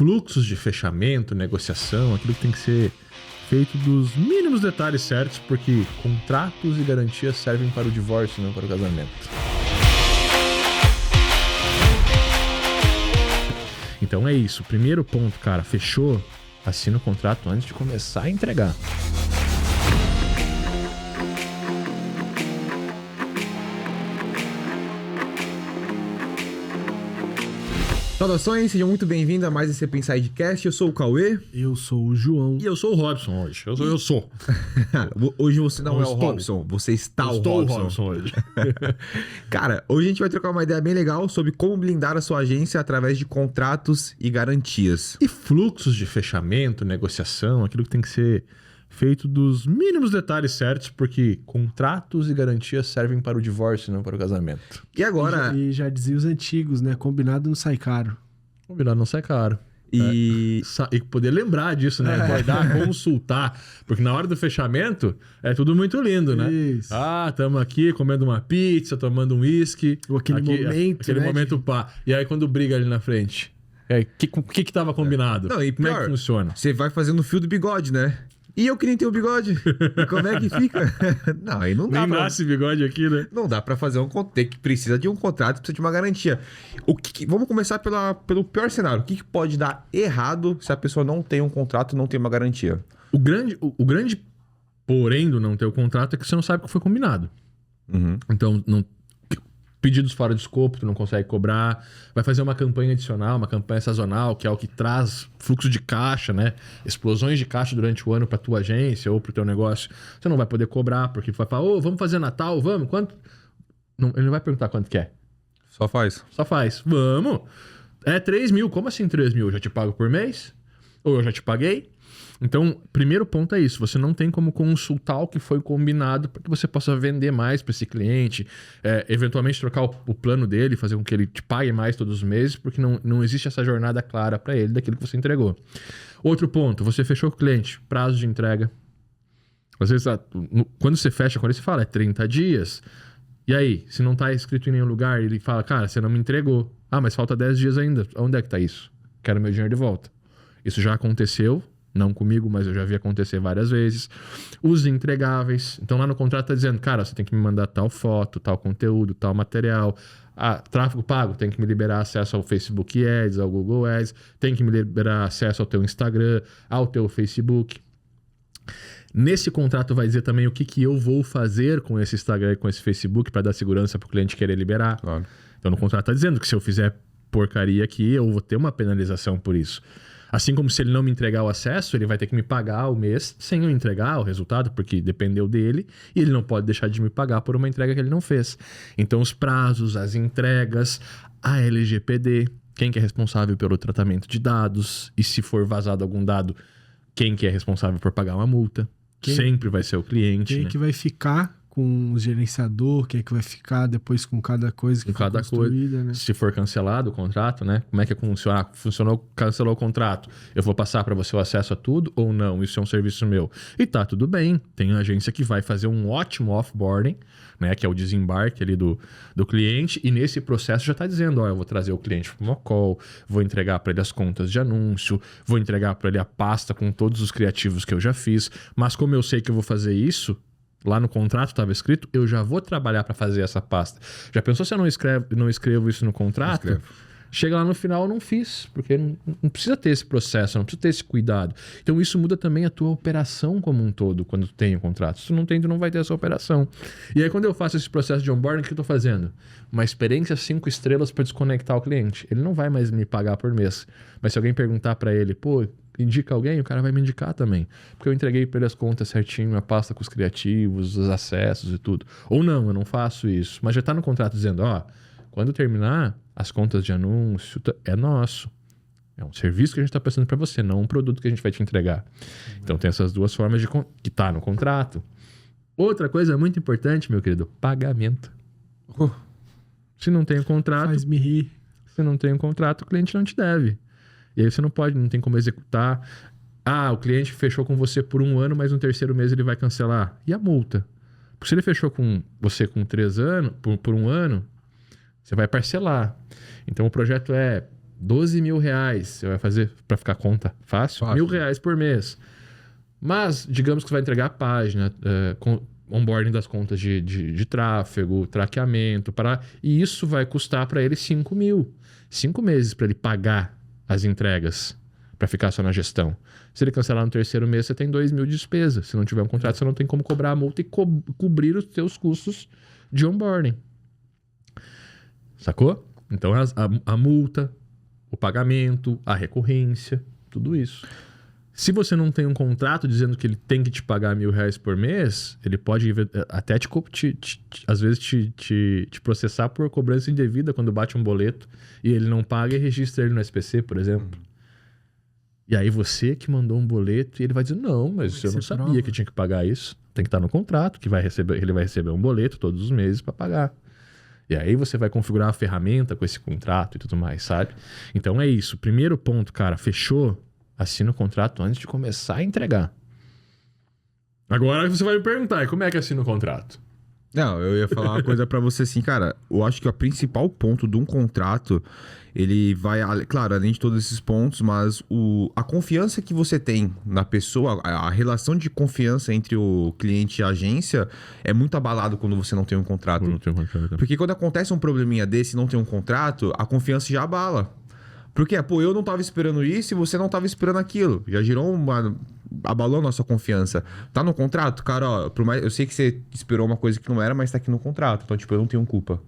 fluxos de fechamento, negociação, aquilo que tem que ser feito dos mínimos detalhes certos, porque contratos e garantias servem para o divórcio, não para o casamento. Então é isso. Primeiro ponto, cara, fechou? Assina o contrato antes de começar a entregar. Saudações, sejam muito bem-vindos a mais esse Pensidecast. Eu sou o Cauê. Eu sou o João. E eu sou o Robson hoje. Eu sou. Hoje você não Eu é o estou. Robson, você está o Estou Robson. o Robson hoje. Cara, hoje a gente vai trocar uma ideia bem legal sobre como blindar a sua agência através de contratos e garantias. E fluxos de fechamento, negociação, aquilo que tem que ser feito dos mínimos detalhes certos, porque contratos e garantias servem para o divórcio, não para o casamento. E agora... E já dizia os antigos, né? Combinado não sai caro. Combinado não sai caro. E... E poder lembrar disso, né? Guardar, consultar. Porque na hora do fechamento é tudo muito lindo, né? Isso. Ah, tamo aqui comendo uma pizza, tomando um uísque. Ou aquele momento, aquele né, momento pá. E aí quando briga ali na frente, o que tava combinado? Não, e como é pior, que funciona? você vai fazendo o fio do bigode, né? E eu que nem tenho bigode. Como é que fica? Não, aí não dá Nem pra... nasce bigode aqui, né? Não dá pra fazer um contrato, que precisa de um contrato, precisa de uma garantia. Vamos começar pelo pior cenário. O que pode dar errado se a pessoa não tem um contrato e não tem uma garantia? O grande porém do não ter o contrato é que você não sabe o que foi combinado. Uhum. Então, pedidos fora de escopo, tu não consegue cobrar. Vai fazer uma campanha adicional, uma campanha sazonal, que é o que traz fluxo de caixa, né? Explosões de caixa durante o ano para tua agência ou para o teu negócio. Você não vai poder cobrar, porque vai falar, vamos fazer Natal, vamos? Quanto? Não, ele não vai perguntar quanto que é. Só faz. Só faz. Vamos! É 3 mil. Como assim 3 mil? Eu já te pago por mês? Ou eu já te paguei? Então, primeiro ponto é isso. Você não tem como consultar o que foi combinado para que você possa vender mais para esse cliente, eventualmente trocar o plano dele, fazer com que ele te pague mais todos os meses, porque não existe essa jornada clara para ele daquilo que você entregou. Outro ponto, você fechou com o cliente, prazo de entrega. Às vezes, quando você fecha com ele, você fala, 30 dias. E aí, se não está escrito em nenhum lugar, ele fala, cara, você não me entregou. Ah, mas falta 10 dias ainda. Onde é que está isso? Quero meu dinheiro de volta. Isso já aconteceu. Não comigo, mas eu já vi acontecer várias vezes. Os entregáveis. Então lá no contrato tá dizendo, cara, você tem que me mandar tal foto, tal conteúdo, tal material. Tráfego pago, tem que me liberar acesso ao Facebook Ads, ao Google Ads. Tem que me liberar acesso ao teu Instagram, ao teu Facebook. Nesse contrato vai dizer também o que eu vou fazer com esse Instagram e com esse Facebook para dar segurança para o cliente querer liberar. Claro. Então no contrato tá dizendo que se eu fizer porcaria aqui, eu vou ter uma penalização por isso. Assim como se ele não me entregar o acesso, ele vai ter que me pagar o mês sem eu entregar o resultado, porque dependeu dele, e ele não pode deixar de me pagar por uma entrega que ele não fez. Então os prazos, as entregas, a LGPD, quem que é responsável pelo tratamento de dados, e se for vazado algum dado, quem que é responsável por pagar uma multa. Sempre vai ser o cliente. Quem né? que vai ficar com o gerenciador, quem é que vai ficar depois com cada coisa que foi construída, né? Se for cancelado o contrato, né? Como é que funciona? Funcionou, cancelou o contrato. Eu vou passar para você o acesso a tudo ou não? Isso é um serviço meu. E tá tudo bem. Tem agência que vai fazer um ótimo offboarding, né? Que é o desembarque ali do cliente. E nesse processo já tá dizendo, eu vou trazer o cliente para uma call, vou entregar para ele as contas de anúncio, vou entregar para ele a pasta com todos os criativos que eu já fiz. Mas como eu sei que eu vou fazer isso, lá no contrato estava escrito, eu já vou trabalhar para fazer essa pasta. Já pensou se eu não escrevo isso no contrato? Escrevo. Chega lá no final, eu não fiz, porque não precisa ter esse processo, não precisa ter esse cuidado. Então isso muda também a tua operação como um todo, quando tu tem o contrato. Se tu não tem, tu não vai ter essa operação. E aí quando eu faço esse processo de onboarding, o que eu tô fazendo? Uma experiência 5 estrelas para desconectar o cliente. Ele não vai mais me pagar por mês. Mas se alguém perguntar para ele, indica alguém, o cara vai me indicar também. Porque eu entreguei para ele as contas certinho, a pasta com os criativos, os acessos e tudo. Ou não, eu não faço isso. Mas já está no contrato dizendo, quando terminar, as contas de anúncio é nosso. É um serviço que a gente está prestando para você, não um produto que a gente vai te entregar. Então tem essas duas formas que tá no contrato. Outra coisa muito importante, meu querido, pagamento. Se não tem o contrato... Faz-me rir. Se não tem um contrato, o cliente não te deve. E aí você não tem como executar. O cliente fechou com você por 1 ano, mas no 3º mês ele vai cancelar. E a multa? Porque se ele fechou com você com 3 anos, por 1 ano, você vai parcelar. Então o projeto é R$12.000 você vai fazer para ficar conta fácil? R$1.000 por mês. Mas, digamos que você vai entregar a página, onboarding das contas de tráfego, traqueamento, e isso vai custar para ele 5 mil. 5 meses para ele pagar as entregas, para ficar só na gestão. Se ele cancelar no terceiro mês, você tem 2 mil de despesa. Se não tiver um contrato, você não tem como cobrar a multa e cobrir os seus custos de onboarding. Sacou? Então, a multa, o pagamento, a recorrência, tudo isso. Se você não tem um contrato dizendo que ele tem que te pagar R$1.000 por mês, ele pode até às vezes te processar por cobrança indevida quando bate um boleto e ele não paga e registra ele no SPC, por exemplo. E aí você que mandou um boleto e ele vai dizer, não, mas eu não sabia que tinha que pagar isso. Tem que estar no contrato, que ele vai receber um boleto todos os meses para pagar. E aí você vai configurar a ferramenta com esse contrato e tudo mais, sabe? Então é isso. Primeiro ponto, cara, fechou? Assina o contrato antes de começar a entregar. Agora você vai me perguntar, como é que assina o contrato? Não, eu ia falar uma coisa pra você assim, cara. Eu acho que o principal ponto de um contrato, ele vai, claro, além de todos esses pontos, mas a confiança que você tem na pessoa, a relação de confiança entre o cliente e a agência é muito abalado quando você não tem um contrato. Porque quando acontece um probleminha desse e não tem um contrato, a confiança já abala. Porque, eu não tava esperando isso e você não tava esperando aquilo. Já abalou a nossa confiança. Tá no contrato? Cara, eu sei que você esperou uma coisa que não era, mas tá aqui no contrato. Então, eu não tenho culpa.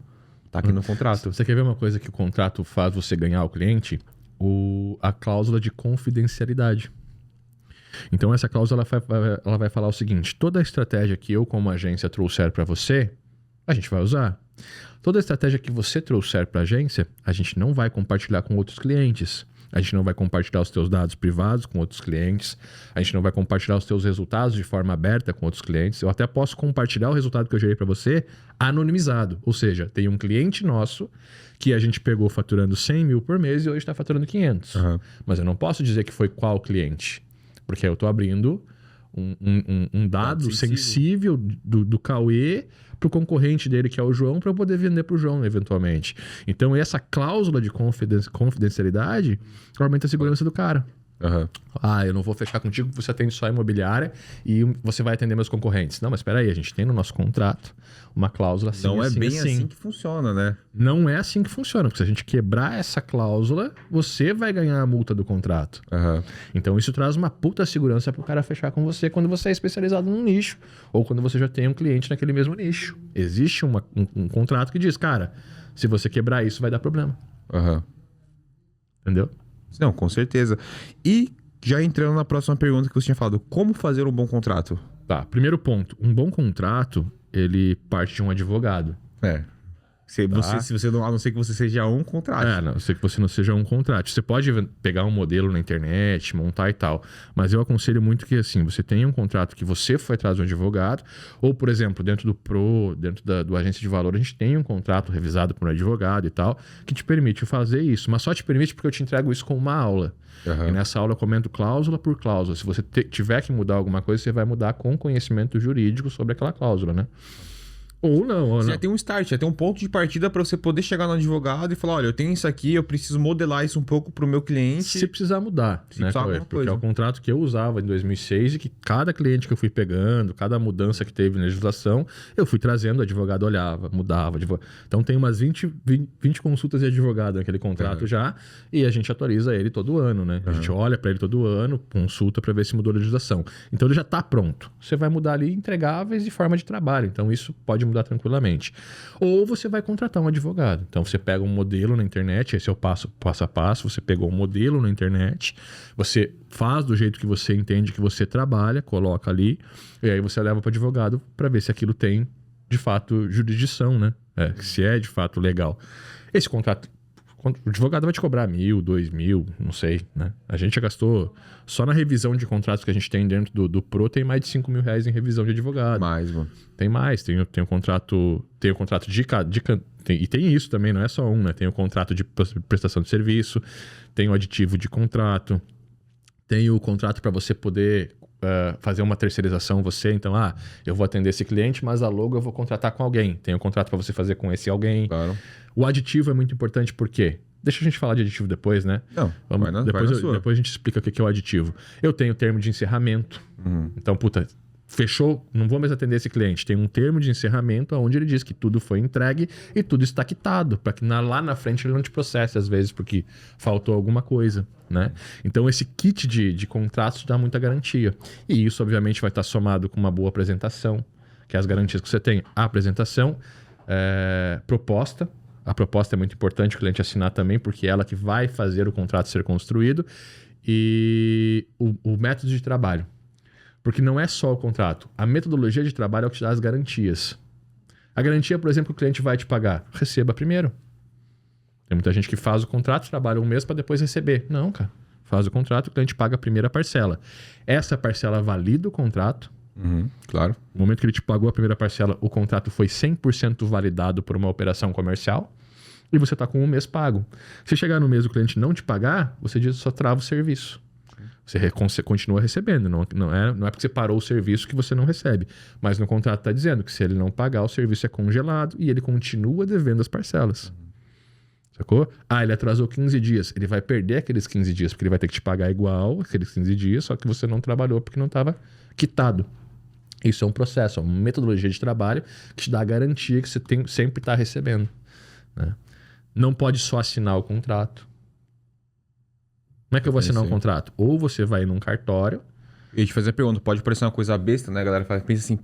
Tá aqui no contrato. Você quer ver uma coisa que o contrato faz você ganhar o cliente? A cláusula de confidencialidade. Então, essa cláusula ela vai falar o seguinte: toda a estratégia que eu, como agência, trouxer para você, a gente vai usar. Toda a estratégia que você trouxer para a agência, a gente não vai compartilhar com outros clientes. A gente não vai compartilhar os teus dados privados com outros clientes. A gente não vai compartilhar os teus resultados de forma aberta com outros clientes. Eu até posso compartilhar o resultado que eu gerei para você anonimizado. Ou seja, tem um cliente nosso que a gente pegou faturando 100 mil por mês e hoje está faturando 500. Uhum. Mas eu não posso dizer que foi qual cliente. Porque eu estou abrindo um dado sensível do Cauê para o concorrente dele, que é o João, para eu poder vender para o João, eventualmente. Então, essa cláusula de confidencialidade aumenta a segurança do cara. Uhum. Eu não vou fechar contigo porque você atende só a imobiliária e você vai atender meus concorrentes. Não, mas espera aí, a gente tem no nosso contrato uma cláusula assim. Não é bem assim que funciona, né? Não é assim que funciona, porque se a gente quebrar essa cláusula, você vai ganhar a multa do contrato. Uhum. Então isso traz uma puta segurança pro cara fechar com você quando você é especializado num nicho ou quando você já tem um cliente naquele mesmo nicho. Existe um contrato que diz, cara, se você quebrar isso vai dar problema. Uhum. Entendeu? Não, com certeza. E já entrando na próxima pergunta que você tinha falado, como fazer um bom contrato? Tá, primeiro ponto. Um bom contrato, ele parte de um advogado. Se você não, a não ser que você seja um contrato. A não ser que você não seja um contrato. Você pode pegar um modelo na internet, montar e tal. Mas eu aconselho muito que, assim, você tenha um contrato que você foi atrás de um advogado. Ou, por exemplo, dentro do Pro, dentro do agência de valor, a gente tem um contrato revisado por um advogado e tal, que te permite fazer isso. Mas só te permite porque eu te entrego isso com uma aula. Uhum. E nessa aula eu comento cláusula por cláusula. Se você tiver que mudar alguma coisa, você vai mudar com conhecimento jurídico sobre aquela cláusula, né? Ou não, ou não. Já tem um start, já tem um ponto de partida para você poder chegar no advogado e falar, olha, eu tenho isso aqui, eu preciso modelar isso um pouco pro meu cliente. Se precisar mudar, né, porque é o contrato que eu usava em 2006 e que cada cliente que eu fui pegando, cada mudança que teve na legislação, eu fui trazendo, o advogado olhava, mudava. Então tem umas 20 consultas de advogado naquele contrato já, e a gente atualiza ele todo ano, né? A gente olha para ele todo ano, consulta para ver se mudou a legislação. Então ele já tá pronto. Você vai mudar ali entregáveis de forma de trabalho. Então isso pode mudar tranquilamente. Ou você vai contratar um advogado. Então você pega um modelo na internet, esse é o passo a passo, você pegou um modelo na internet, você faz do jeito que você entende que você trabalha, coloca ali, e aí você leva para o advogado para ver se aquilo tem, de fato, jurisdição, né? Se é, de fato, legal. Esse contrato, o advogado vai te cobrar 1.000, 2.000, não sei, né? A gente já gastou, só na revisão de contratos que a gente tem dentro do Pro, tem mais de 5 mil reais em revisão de advogado. Mais, mano. Tem mais, tem o contrato e tem isso também, não é só um, né? Tem o contrato de prestação de serviço, tem o aditivo de contrato, tem o contrato para você poder fazer uma terceirização então, eu vou atender esse cliente, mas a logo eu vou contratar com alguém. Tem o contrato para você fazer com esse alguém. Claro. O aditivo é muito importante porque Deixa a gente falar de aditivo depois, né? Não, depois a gente explica o que é o aditivo. Eu tenho o termo de encerramento. Então, fechou, não vou mais atender esse cliente. Tem um termo de encerramento onde ele diz que tudo foi entregue e tudo está quitado, para que lá na frente ele não te processe, às vezes, porque faltou alguma coisa, né? Então, esse kit de contratos dá muita garantia. E isso, obviamente, vai estar somado com uma boa apresentação, que é as garantias que você tem. A apresentação, proposta. A proposta é muito importante o cliente assinar também, porque é ela que vai fazer o contrato ser construído. E o método de trabalho. Porque não é só o contrato. A metodologia de trabalho é o que te dá as garantias. A garantia, por exemplo, que o cliente vai te pagar. Receba primeiro. Tem muita gente que faz o contrato, trabalha um mês para depois receber. Não, cara. Faz o contrato, o cliente paga a primeira parcela. Essa parcela valida o contrato. Claro. No momento que ele te pagou a primeira parcela, o contrato foi 100% validado por uma operação comercial e você está com um mês pago. Se chegar no mês e o cliente não te pagar, você só trava o serviço. Você continua recebendo. Não é porque você parou o serviço que você não recebe. Mas no contrato está dizendo que se ele não pagar, o serviço é congelado e ele continua devendo as parcelas. Sacou? Ele atrasou 15 dias. Ele vai perder aqueles 15 dias, porque ele vai ter que te pagar igual aqueles 15 dias, só que você não trabalhou porque não estava quitado. Isso é um processo, é uma metodologia de trabalho que te dá a garantia que você sempre está recebendo, né? Não pode só assinar o contrato. Como é que eu vou assinar um contrato? Ou você vai num cartório. Eu ia te fazer a pergunta, pode parecer uma coisa besta, né? A galera pensa assim,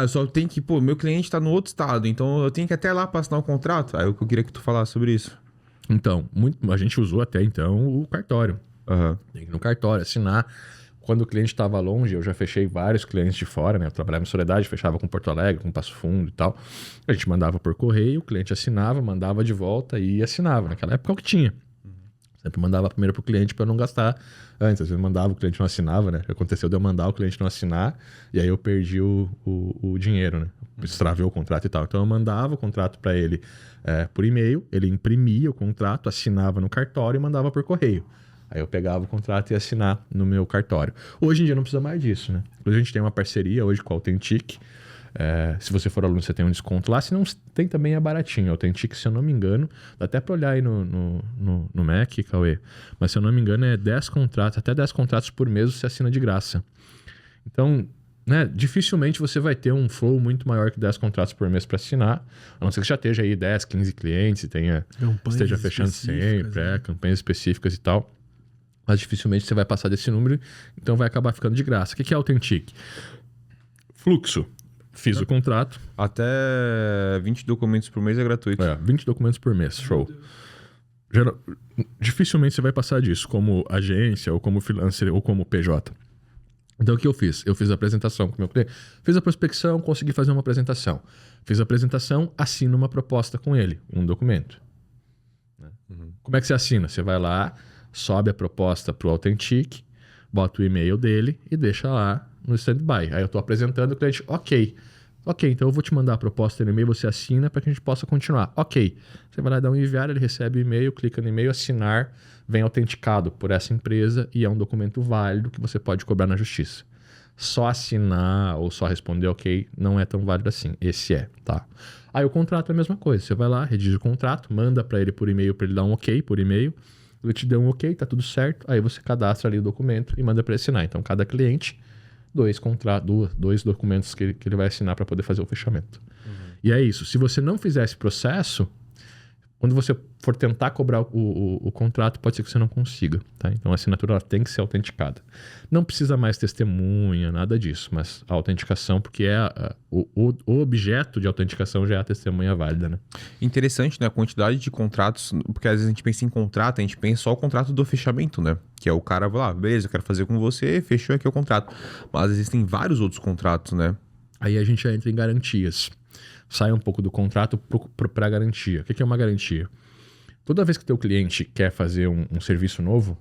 eu só tenho que, meu cliente tá no outro estado, então eu tenho que ir até lá pra assinar o contrato. Aí eu queria que tu falasse sobre isso. Então, a gente usou até então o cartório. Tem que ir no cartório, assinar. Quando o cliente estava longe, eu já fechei vários clientes de fora, né? Eu trabalhava em Soledade, fechava com Porto Alegre, com Passo Fundo e tal. A gente mandava por correio, o cliente assinava, mandava de volta e assinava. Naquela época é o que tinha. Sempre mandava primeiro pro cliente para não gastar antes. Às vezes mandava, o cliente não assinava, né? Aconteceu de eu mandar o cliente não assinar e aí eu perdi o dinheiro, né? Extravei o contrato e tal. Então eu mandava o contrato para ele por e-mail, ele imprimia o contrato, assinava no cartório e mandava por correio. Aí eu pegava o contrato e ia assinar no meu cartório. Hoje em dia não precisa mais disso, né? Hoje a gente tem uma parceria hoje com a Authentic. Se você for aluno, você tem um desconto lá. Se não, tem também baratinho. Authentic, se eu não me engano, dá até para olhar aí no Mac, Cauê. Mas se eu não me engano, é 10 contratos. Até 10 contratos por mês você assina de graça. Então, né, dificilmente você vai ter um flow muito maior que 10 contratos por mês para assinar. A não ser que já esteja aí 10, 15 clientes e esteja fechando sempre, campanhas específicas e tal. Mas dificilmente você vai passar desse número, então vai acabar ficando de graça. O que é Authentic? Fluxo. Fiz o contrato. Até 20 documentos por mês é gratuito. 20 documentos por mês, show. Dificilmente você vai passar disso, como agência, ou como freelancer, ou como PJ. Então o que eu fiz? Eu fiz a apresentação com o meu cliente. Fiz a prospecção, consegui fazer uma apresentação. Fiz a apresentação, assino uma proposta com ele, um documento. Como é que você assina? Você vai lá, sobe a proposta para o Authentic, bota o e-mail dele e deixa lá no standby. Aí eu estou apresentando o cliente, ok, então eu vou te mandar a proposta no e-mail, você assina para que a gente possa continuar. Ok, você vai lá dar um enviar, ele recebe o e-mail, clica no e-mail, assinar, vem autenticado por essa empresa e é um documento válido que você pode cobrar na justiça. Só assinar ou só responder ok não é tão válido assim. Esse tá? Aí o contrato é a mesma coisa. Você vai lá, redige o contrato, manda para ele por e-mail para ele dar um ok por e-mail. Ele te deu um ok, tá tudo certo. Aí você cadastra ali o documento e manda para ele assinar. Então cada cliente, dois documentos que ele vai assinar para poder fazer o fechamento. E é isso. Se você não fizer esse processo, quando você for tentar cobrar o contrato, pode ser que você não consiga, tá? Então a assinatura ela tem que ser autenticada. Não precisa mais testemunha, nada disso, mas a autenticação, porque o objeto de autenticação já é a testemunha válida, né? Interessante, né? A quantidade de contratos, porque às vezes a gente pensa em contrato, a gente pensa só o contrato do fechamento, né? Que é o cara vai lá, beleza, eu quero fazer com você, fechou aqui o contrato. Mas existem vários outros contratos, né? Aí a gente já entra em garantias. Sai um pouco do contrato para garantia. O que é uma garantia? Toda vez que o teu cliente quer fazer um serviço novo,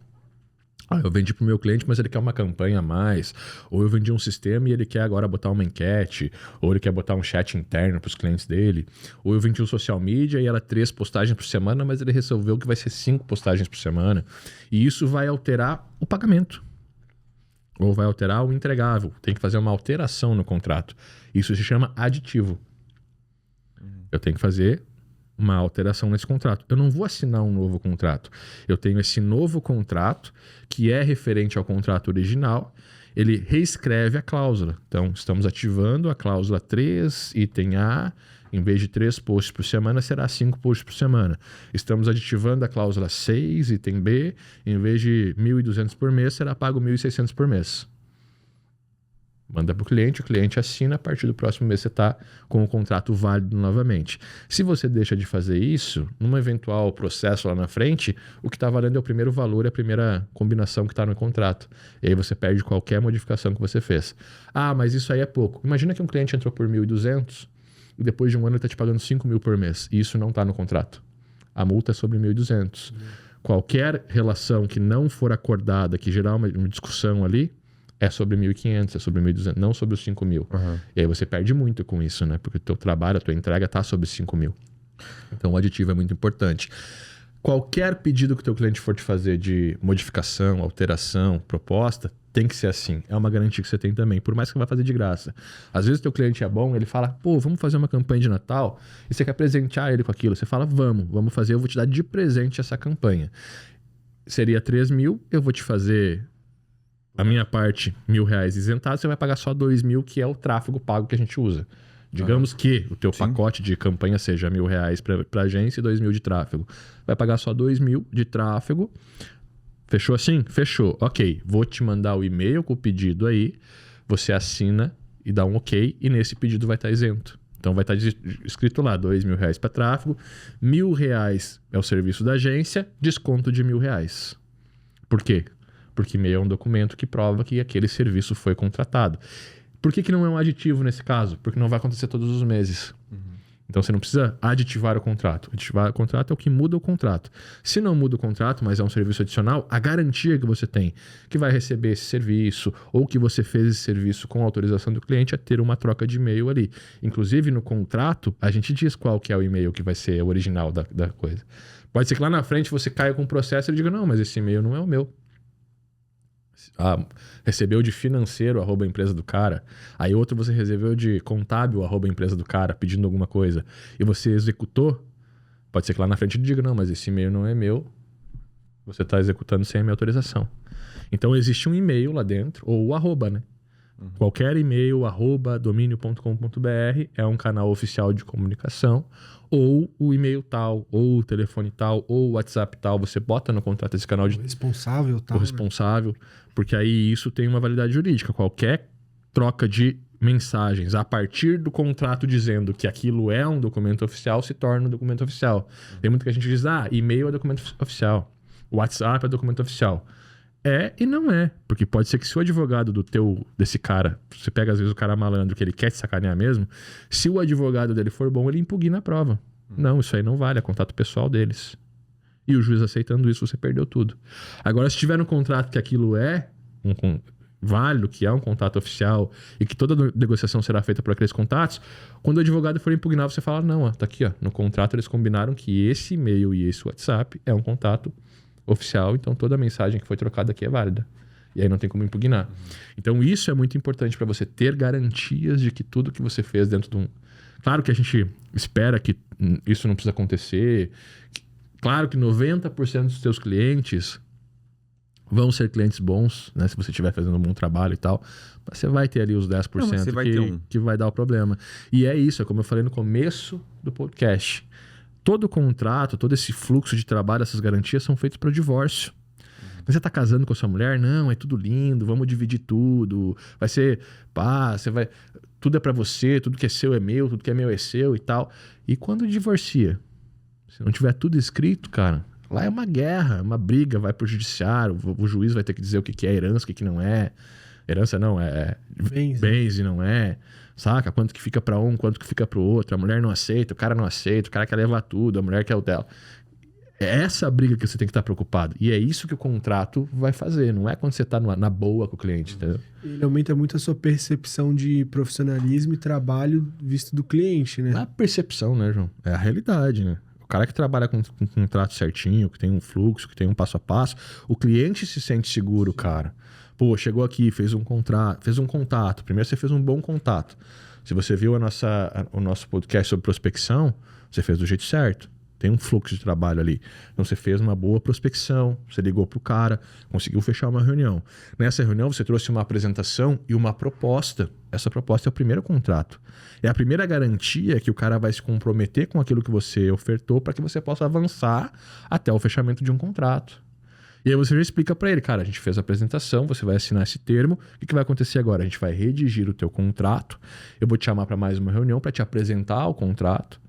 eu vendi para o meu cliente, mas ele quer uma campanha a mais, ou eu vendi um sistema e ele quer agora botar uma enquete, ou ele quer botar um chat interno para os clientes dele, ou eu vendi um social media e era 3 postagens por semana, mas ele resolveu que vai ser 5 postagens por semana. E isso vai alterar o pagamento. Ou vai alterar o entregável. Tem que fazer uma alteração no contrato. Isso se chama aditivo. Eu tenho que fazer uma alteração nesse contrato. Eu não vou assinar um novo contrato. Eu tenho esse novo contrato, que é referente ao contrato original, ele reescreve a cláusula. Então, estamos ativando a cláusula 3, item A, em vez de 3 posts por semana, será 5 posts por semana. Estamos aditivando a cláusula 6, item B, em vez de 1.200 por mês, será pago 1.600 por mês. Manda para o cliente assina, a partir do próximo mês você está com o contrato válido novamente. Se você deixa de fazer isso, num eventual processo lá na frente, o que está valendo é o primeiro valor, é a primeira combinação que está no contrato. E aí você perde qualquer modificação que você fez. Ah, mas isso aí é pouco. Imagina que um cliente entrou por 1.200 e depois de um ano ele está te pagando 5.000 por mês. E isso não está no contrato. A multa é sobre 1.200. Qualquer relação que não for acordada, que gerar uma discussão ali, é sobre 1.500, é sobre 1.200, não sobre os 5.000. E aí você perde muito com isso, né? Porque o teu trabalho, a tua entrega está sobre 5.000. Então o aditivo é muito importante. Qualquer pedido que o teu cliente for te fazer de modificação, alteração, proposta, tem que ser assim. É uma garantia que você tem também, por mais que você vá fazer de graça. Às vezes o teu cliente é bom, ele fala, pô, vamos fazer uma campanha de Natal, e você quer presentear ele com aquilo. Você fala, vamos fazer, eu vou te dar de presente essa campanha. Seria 3.000, eu vou te fazer a minha parte, R$1.000 isentado, você vai pagar só 2.000, que é o tráfego pago que a gente usa. Digamos que o teu pacote de campanha seja R$1.000 para agência e 2.000 de tráfego. Vai pagar só 2.000 de tráfego. Fechou assim? Fechou. Ok, vou te mandar o e-mail com o pedido aí, você assina e dá um ok, e nesse pedido vai estar isento. Então vai estar escrito lá, R$2.000 para tráfego, R$1.000 é o serviço da agência, desconto de R$1.000. Por quê? Porque e-mail é um documento que prova que aquele serviço foi contratado. Por que não é um aditivo nesse caso? Porque não vai acontecer todos os meses. Então você não precisa aditivar o contrato. Aditivar o contrato é o que muda o contrato. Se não muda o contrato, mas é um serviço adicional, a garantia que você tem que vai receber esse serviço ou que você fez esse serviço com autorização do cliente é ter uma troca de e-mail ali. Inclusive no contrato, a gente diz qual que é o e-mail que vai ser o original da coisa. Pode ser que lá na frente você caia com um processo e diga, não, mas esse e-mail não é o meu. Recebeu de financeiro @ empresa do cara, aí outro você recebeu de contábil @ empresa do cara pedindo alguma coisa e você executou, pode ser que lá na frente ele diga, não, mas esse e-mail não é meu, você está executando sem a minha autorização. Então existe um e-mail lá dentro, ou o @, né? Qualquer e-mail, @domínio.com.br é um canal oficial de comunicação, ou o e-mail tal, ou o telefone tal, ou o WhatsApp tal, você bota no contrato esse canal de... O responsável tal. O responsável, porque aí isso tem uma validade jurídica. Qualquer troca de mensagens a partir do contrato dizendo que aquilo é um documento oficial se torna um documento oficial. Tem muita gente que diz, e-mail é documento oficial, WhatsApp é documento oficial. É e não é, porque pode ser que se o advogado desse cara, você pega às vezes o cara malandro que ele quer te sacanear mesmo, se o advogado dele for bom, ele impugna a prova. Não, isso aí não vale, é contato pessoal deles. E o juiz aceitando isso, você perdeu tudo. Agora, se tiver no contrato que aquilo é válido, que é um contato oficial e que toda negociação será feita por aqueles contatos, quando o advogado for impugnar, você fala, não, tá aqui, no contrato eles combinaram que esse e-mail e esse WhatsApp é um contato oficial, então toda a mensagem que foi trocada aqui é válida. E aí não tem como impugnar. Então isso é muito importante para você ter garantias de que tudo que você fez dentro de um... Claro que a gente espera que isso não precisa acontecer. Claro que 90% dos seus clientes vão ser clientes bons, né? Se você estiver fazendo um bom trabalho e tal. Mas você vai ter ali os 10% que vai dar o problema. E é isso, é como eu falei no começo do podcast. Todo contrato, todo esse fluxo de trabalho, essas garantias são feitos para o divórcio. Você tá casando com a sua mulher? Não, é tudo lindo, vamos dividir tudo. Vai ser, você vai... Tudo é para você, tudo que é seu é meu, tudo que é meu é seu e tal. E quando divorcia? Se não tiver tudo escrito, cara, lá é uma guerra, uma briga, vai pro judiciário, o juiz vai ter que dizer o que é herança, o que não é. Herança não, é bens e não é. Saca? Quanto que fica para um, quanto que fica pro outro. A mulher não aceita, o cara não aceita, o cara quer levar tudo, a mulher quer o dela. É essa a briga que você tem que estar preocupado. E é isso que o contrato vai fazer. Não é quando você está na boa com o cliente, entendeu? Ele aumenta muito a sua percepção de profissionalismo e trabalho visto do cliente, né? Não é a percepção, né, João? É a realidade, né? O cara que trabalha com um contrato certinho, que tem um fluxo, que tem um passo a passo, o cliente se sente seguro, cara. Pô, chegou aqui, fez um contato. Primeiro você fez um bom contato. Se você viu o nosso podcast sobre prospecção, Você fez do jeito certo. Tem um fluxo de trabalho ali. Então você fez uma boa prospecção, você ligou pro cara, conseguiu fechar uma reunião. Nessa reunião você trouxe uma apresentação e uma proposta. Essa proposta é o primeiro contrato. É a primeira garantia que o cara vai se comprometer com aquilo que você ofertou para que você possa avançar até o fechamento de um contrato. E aí você já explica para ele, cara, a gente fez a apresentação, você vai assinar esse termo, o que vai acontecer agora? A gente vai redigir o teu contrato, eu vou te chamar para mais uma reunião para te apresentar o contrato.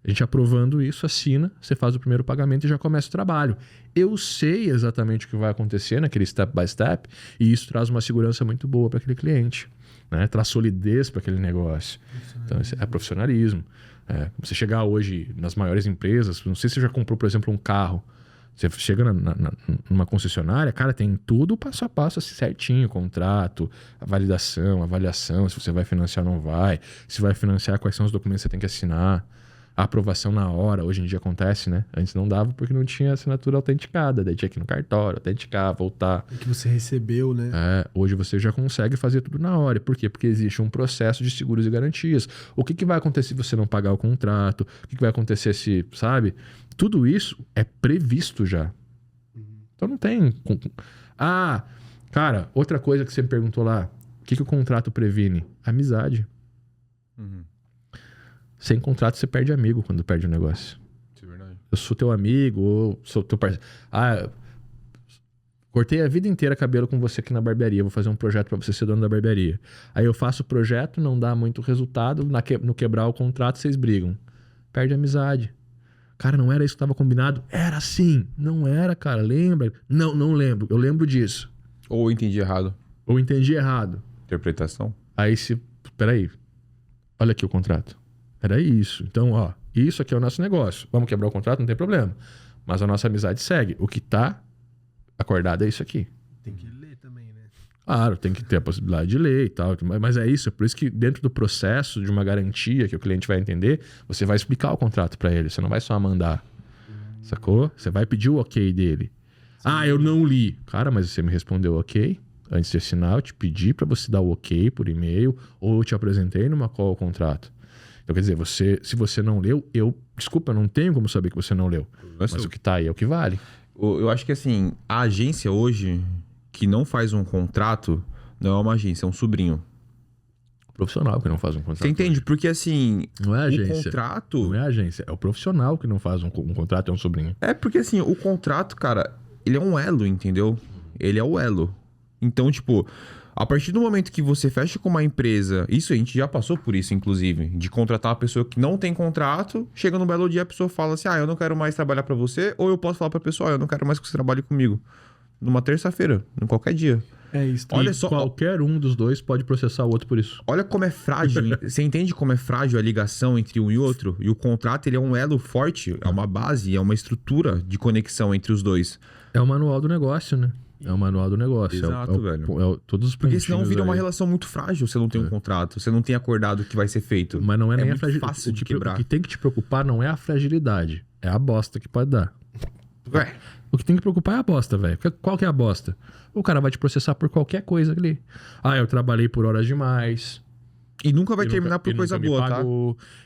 A gente aprovando isso, assina, você faz o primeiro pagamento e já começa o trabalho. Eu sei exatamente o que vai acontecer naquele step by step e isso traz uma segurança muito boa para aquele cliente, né? Traz solidez para aquele negócio. Então, isso é profissionalismo. Você chegar hoje nas maiores empresas, não sei se você já comprou, por exemplo, um carro. Você chega numa concessionária, cara, tem tudo passo a passo assim, certinho, contrato, a validação, avaliação, se você vai financiar ou não vai, se vai financiar, quais são os documentos que você tem que assinar. A aprovação na hora, hoje em dia acontece, né? Antes não dava porque não tinha assinatura autenticada. Daí tinha que ir no cartório, autenticar, voltar. Que você recebeu, né? Hoje você já consegue fazer tudo na hora. Por quê? Porque existe um processo de seguros e garantias. O que vai acontecer se você não pagar o contrato? O que vai acontecer se, sabe? Tudo isso é previsto já. Então não tem... cara, outra coisa que você me perguntou lá. O que o contrato previne? Amizade. Sem contrato, você perde amigo quando perde um negócio. Isso é verdade. Eu sou teu amigo, ou sou teu parceiro. Cortei a vida inteira cabelo com você aqui na barbearia. Vou fazer um projeto para você ser dono da barbearia. Aí eu faço o projeto, não dá muito resultado. No quebrar o contrato, vocês brigam. Perde a amizade. Cara, não era isso que estava combinado? Era assim. Não era, cara. Lembra? Não lembro. Eu lembro disso. Ou eu entendi errado. Ou entendi errado. Interpretação. Aí peraí. Olha aqui o contrato. Era isso. Então, isso aqui é o nosso negócio. Vamos quebrar o contrato, não tem problema. Mas a nossa amizade segue. O que tá acordado é isso aqui. Tem que ler também, né? Claro, tem que ter a possibilidade de ler e tal. Mas é isso. É por isso que dentro do processo de uma garantia que o cliente vai entender, você vai explicar o contrato para ele. Você não vai só mandar. Sacou? Você vai pedir o ok dele. Sim. Eu não li. Cara, mas você me respondeu ok. Antes de assinar, eu te pedi para você dar o ok por e-mail ou eu te apresentei numa call o contrato. Então, quer dizer, se você não leu, desculpa, eu não tenho como saber que você não leu. Mas o que tá aí é o que vale. Eu acho que assim, a agência hoje que não faz um contrato não é uma agência, é um sobrinho. Profissional que não faz um contrato. Você entende? Porque assim, não é agência. O contrato... Não é agência, é o profissional que não faz um contrato, é um sobrinho. É porque assim, o contrato, cara, ele é um elo, entendeu? Ele é o elo. Então, tipo... A partir do momento que você fecha com uma empresa, isso a gente já passou por isso, inclusive, de contratar uma pessoa que não tem contrato, chega no belo dia a pessoa fala assim, eu não quero mais trabalhar pra você, ou eu posso falar pra pessoa, eu não quero mais que você trabalhe comigo. Numa terça-feira, em qualquer dia. É isso. Olha só, qualquer um dos dois pode processar o outro por isso. Olha como é frágil. Você entende como é frágil a ligação entre um e outro? E o contrato, ele é um elo forte, é uma base, é uma estrutura de conexão entre os dois. É o manual do negócio, né? É o manual do negócio. Exato, velho. Todos os porque senão vira uma relação muito frágil. Você não tem um contrato. Você não tem acordado o que vai ser feito. Mas não é nem a fragilidade. Fácil de quebrar. O que tem que te preocupar não é a fragilidade. É a bosta que pode dar. O que tem que preocupar é a bosta, velho. Qual que é a bosta? O cara vai te processar por qualquer coisa ali. Eu trabalhei por horas demais. E nunca vai terminar por coisa boa, tá?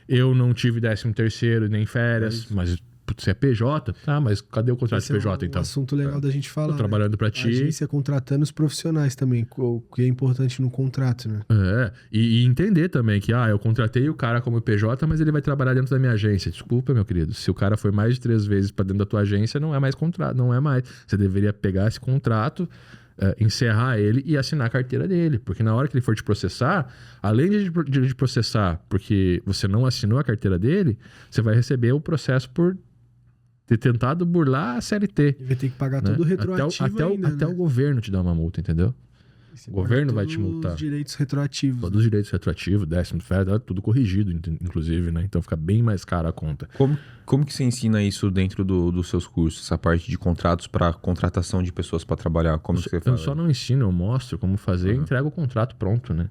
Eu não tive 13º nem férias. Mas... Você é PJ? Mas cadê o contrato de PJ, então? É um assunto legal da gente falar. Tô trabalhando pra ti. A agência contratando os profissionais também, o que é importante no contrato, né? E entender também que, eu contratei o cara como PJ, mas ele vai trabalhar dentro da minha agência. Desculpa, meu querido. Se o cara foi mais de 3 vezes pra dentro da tua agência, não é mais contrato, não é mais. Você deveria pegar esse contrato, encerrar ele e assinar a carteira dele. Porque na hora que ele for te processar, além de processar porque você não assinou a carteira dele, você vai receber o processo por ter tentado burlar a CLT. E vai ter que pagar tudo retroativo até o governo te dá uma multa, entendeu? O governo vai te multar. Todos os direitos retroativos. Todos os direitos retroativos, 10º, tudo corrigido, inclusive, né? Então fica bem mais caro a conta. Como que você ensina isso dentro dos seus cursos? Essa parte de contratos para contratação de pessoas para trabalhar? Como que você faz? Eu só não ensino, eu mostro como fazer e entrego o contrato pronto, né?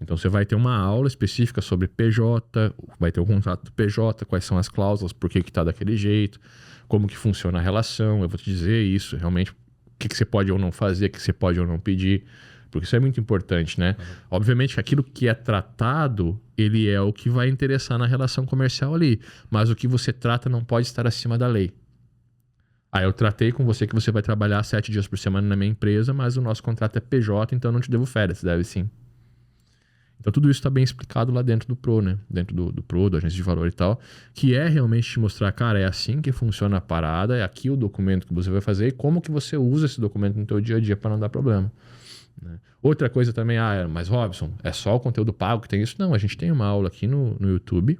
Então você vai ter uma aula específica sobre PJ, vai ter o contrato do PJ, quais são as cláusulas, por que tá daquele jeito, como que funciona a relação, eu vou te dizer isso, realmente, o que você pode ou não fazer, o que você pode ou não pedir. Porque isso é muito importante, né? Obviamente que aquilo que é tratado, ele é o que vai interessar na relação comercial ali. Mas o que você trata não pode estar acima da lei. Eu tratei com você que você vai trabalhar 7 dias por semana na minha empresa, mas o nosso contrato é PJ, então eu não te devo férias. Você deve sim. Então tudo isso está bem explicado lá dentro do Pro, né? Dentro do Pro, da agência de valor e tal. Que é realmente te mostrar, cara, é assim que funciona a parada, é aqui o documento que você vai fazer e como que você usa esse documento no teu dia a dia para não dar problema. Né? Outra coisa também, mas Robson, é só o conteúdo pago que tem isso? Não, a gente tem uma aula aqui no YouTube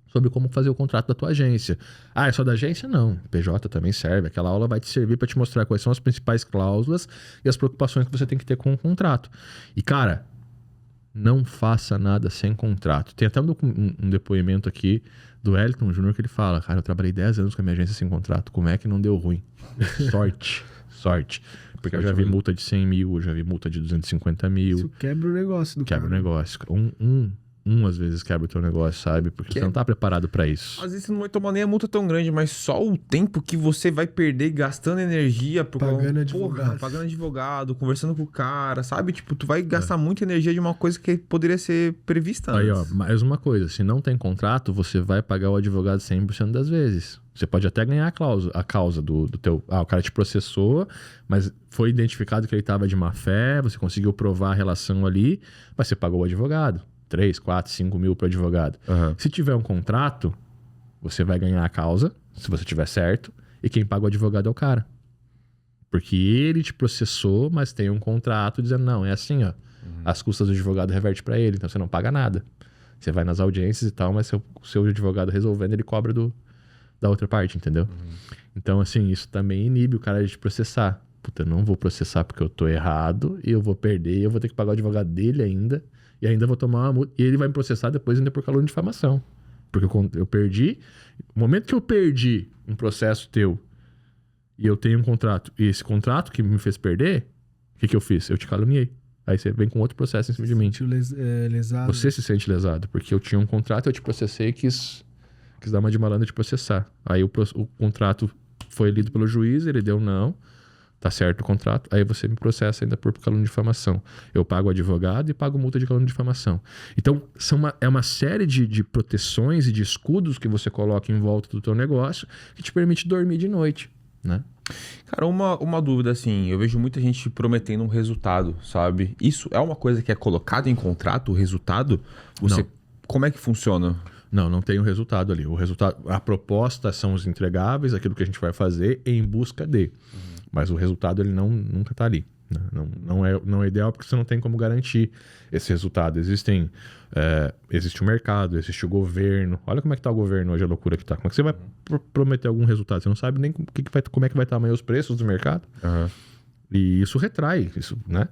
sobre como fazer o contrato da tua agência. É só da agência? Não. PJ também serve. Aquela aula vai te servir para te mostrar quais são as principais cláusulas e as preocupações que você tem que ter com o contrato. E, cara, não faça nada sem contrato. Tem até um depoimento aqui do Wellington Júnior que ele fala, cara, eu trabalhei 10 anos com a minha agência sem contrato. Como é que não deu ruim? Sorte. Porque eu já vi multa de 100 mil, eu já vi multa de 250 mil. Isso quebra o negócio do cara. Quebra o negócio. Às vezes quebra o teu negócio, sabe? Porque você não tá preparado pra isso. Às vezes você não vai tomar nem a multa tão grande, mas só o tempo que você vai perder gastando energia... Pagando advogado. Pagando advogado, conversando com o cara, sabe? Tipo, tu vai gastar muita energia de uma coisa que poderia ser prevista antes. Aí, ó, mais uma coisa. Se não tem contrato, você vai pagar o advogado 100% das vezes. Você pode até ganhar a causa do teu... o cara te processou, mas foi identificado que ele tava de má fé, você conseguiu provar a relação ali, mas você pagou o advogado. 3, 4, 5 mil para advogado. Se tiver um contrato, você vai ganhar a causa, se você tiver certo, e quem paga o advogado é o cara. Porque ele te processou, mas tem um contrato dizendo, não, é assim, ó. As custas do advogado reverte para ele, então você não paga nada. Você vai nas audiências e tal, mas o seu advogado resolvendo, ele cobra da outra parte, entendeu? Então, assim, isso também inibe o cara de te processar. Puta, eu não vou processar porque eu tô errado, e eu vou perder, e eu vou ter que pagar o advogado dele ainda, e ainda vou tomar uma multa. E ele vai me processar depois ainda por calúnia de difamação. Porque eu perdi. No momento que eu perdi um processo teu e eu tenho um contrato, e esse contrato que me fez perder, o que eu fiz? Eu te caluniei. Aí você vem com outro processo em cima de mim. Lesado. Você se sente lesado, porque eu tinha um contrato, eu te processei e quis dar uma de malandro de processar. Aí o contrato foi lido pelo juiz, ele deu não. Tá certo o contrato, aí você me processa ainda por calúnia de difamação. Eu pago o advogado e pago multa de calúnia de difamação. Então, é uma série de proteções e de escudos que você coloca em volta do teu negócio que te permite dormir de noite, né? Cara, uma dúvida assim, eu vejo muita gente prometendo um resultado, sabe? Isso é uma coisa que é colocado em contrato, o resultado? Não. Como é que funciona? Não tem o resultado ali. O resultado, a proposta são os entregáveis, aquilo que a gente vai fazer em busca de. Mas o resultado ele nunca está ali. Né? Não é ideal porque você não tem como garantir esse resultado. Existe o mercado, existe o governo. Olha como é que está o governo hoje, a loucura que está. Como é que você vai prometer algum resultado? Você não sabe nem como é que vai estar amanhã os preços do mercado. E isso retrai, isso, né?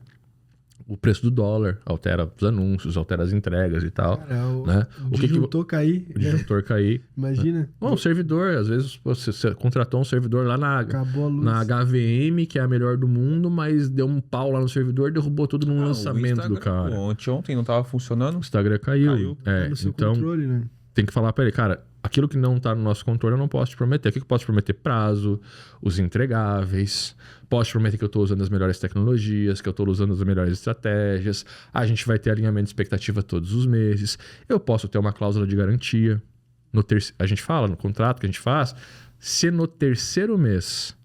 O preço do dólar altera os anúncios, altera as entregas e tal. Cara, né? O disjuntor cair. O disjuntor cair. Imagina. Né? Bom, o servidor, às vezes você contratou um servidor lá na HVM, que é a melhor do mundo, mas deu um pau lá no servidor e derrubou tudo num lançamento do cara. Ontem não estava funcionando. O Instagram caiu. Tá no seu controle, né? Tem que falar para ele, cara, aquilo que não tá no nosso controle eu não posso te prometer. O que eu posso te prometer? Prazo, os entregáveis. Posso te prometer que eu tô usando as melhores tecnologias, que eu tô usando as melhores estratégias. A gente vai ter alinhamento de expectativa todos os meses. Eu posso ter uma cláusula de garantia. A gente fala no contrato que a gente faz, se no terceiro mês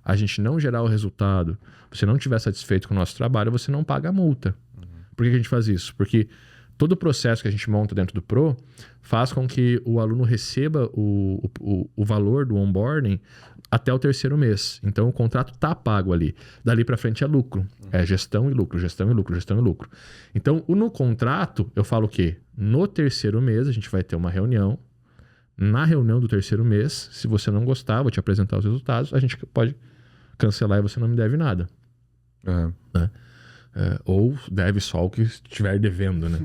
a gente não gerar o resultado, você não estiver satisfeito com o nosso trabalho, você não paga a multa. Por que a gente faz isso? Porque todo o processo que a gente monta dentro do Pro faz com que o aluno receba o valor do onboarding até o terceiro mês. Então, o contrato está pago ali. Dali para frente é lucro. É gestão e lucro, gestão e lucro, gestão e lucro. Então, no contrato, eu falo o quê? No terceiro mês, a gente vai ter uma reunião. Na reunião do terceiro mês, se você não gostar, vou te apresentar os resultados, a gente pode cancelar e você não me deve nada. Né? Ou deve só o que estiver devendo, né?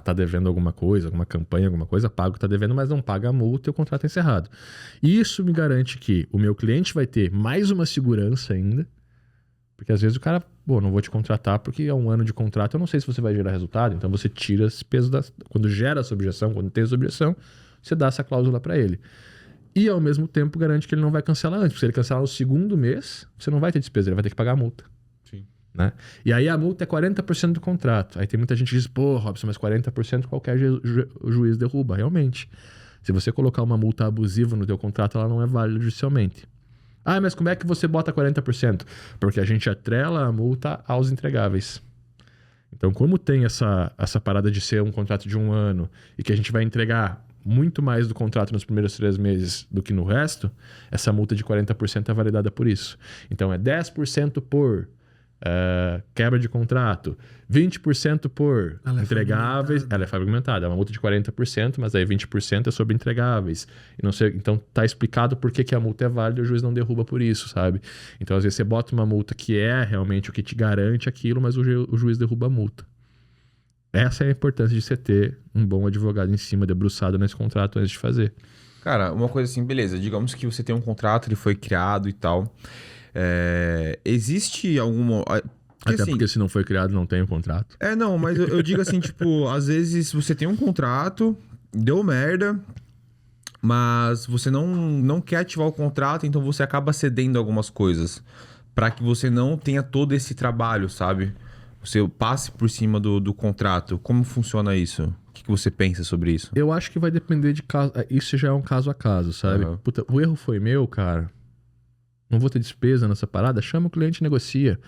Tá devendo alguma coisa, alguma campanha, alguma coisa, paga o que tá devendo, mas não paga a multa e o contrato é encerrado. Isso me garante que o meu cliente vai ter mais uma segurança ainda, porque às vezes o cara, não vou te contratar porque é um ano de contrato, eu não sei se você vai gerar resultado, então você tira esse peso quando gera essa objeção, quando tem essa objeção, você dá essa cláusula para ele. E ao mesmo tempo garante que ele não vai cancelar antes, porque se ele cancelar no segundo mês, você não vai ter despesa, ele vai ter que pagar a multa. né? E aí a multa é 40% do contrato. Aí tem muita gente que diz, pô, Robson, mas 40% qualquer juiz derruba. Realmente. Se você colocar uma multa abusiva no teu contrato, ela não é válida judicialmente. Ah, mas como é que você bota 40%? Porque a gente atrela a multa aos entregáveis. Então, como tem essa parada de ser um contrato de 1 ano e que a gente vai entregar muito mais do contrato nos primeiros 3 meses do que no resto, essa multa de 40% é validada por isso. Então, é 10% por quebra de contrato, 20% por entregáveis. Ela é fragmentada, é uma multa de 40%, mas aí 20% é sobre entregáveis. E não sei, então tá explicado por que a multa é válida e o juiz não derruba por isso, sabe? Então às vezes você bota uma multa que é realmente o que te garante aquilo, mas o juiz derruba a multa. Essa é a importância de você ter um bom advogado em cima, debruçado nesse contrato antes de fazer. Cara, uma coisa assim, beleza, digamos que você tem um contrato, ele foi criado e tal. Existe alguma... Até assim, porque se não foi criado, não tem o contrato. Não, mas eu digo assim, tipo, às vezes você tem um contrato, deu merda, mas você não quer ativar o contrato, então você acaba cedendo algumas coisas para que você não tenha todo esse trabalho, sabe? Você passe por cima do contrato. Como funciona isso? O que você pensa sobre isso? Eu acho que vai depender de caso... Isso já é um caso a caso, sabe? Uhum. Puta, o erro foi meu, cara. Não vou ter despesa nessa parada, chama o cliente e negocia.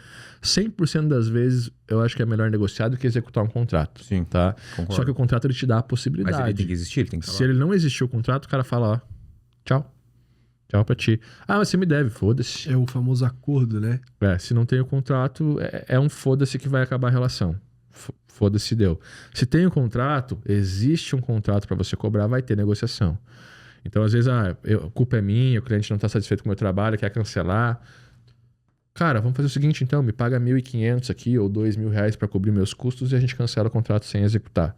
100% das vezes, eu acho que é melhor negociar do que executar um contrato. Sim, tá? Concordo. Só que o contrato ele te dá a possibilidade. Mas ele tem que existir, ele tem que falar. Se ele não existir o contrato, o cara fala, ó, tchau. Tchau pra ti. Ah, mas você me deve, foda-se. É o famoso acordo, né? Se não tem o contrato, é um foda-se que vai acabar a relação. Foda-se, deu. Se tem o contrato, existe um contrato pra você cobrar, vai ter negociação. Então, às vezes, a culpa é minha, o cliente não está satisfeito com o meu trabalho, quer cancelar. Cara, vamos fazer o seguinte, então, me paga 1.500 aqui ou 2.000 reais para cobrir meus custos e a gente cancela o contrato sem executar.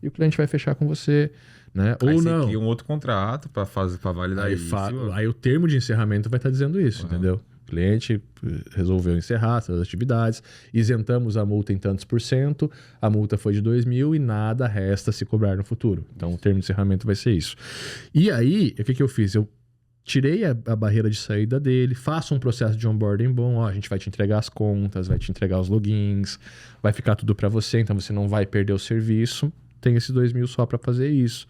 E o cliente vai fechar com você, né? Aí ou você não. cria um outro contrato para validar isso. Aí o termo de encerramento vai estar dizendo isso, entendeu? O cliente resolveu encerrar essas atividades, isentamos a multa em tantos %, a multa foi de 2.000 e nada resta se cobrar no futuro. Então, o termo de encerramento vai ser isso. E aí, o que eu fiz? Eu tirei a barreira de saída dele, faço um processo de onboarding bom, ó, a gente vai te entregar as contas, vai te entregar os logins, vai ficar tudo para você, então você não vai perder o serviço, tem esses 2.000 só para fazer isso.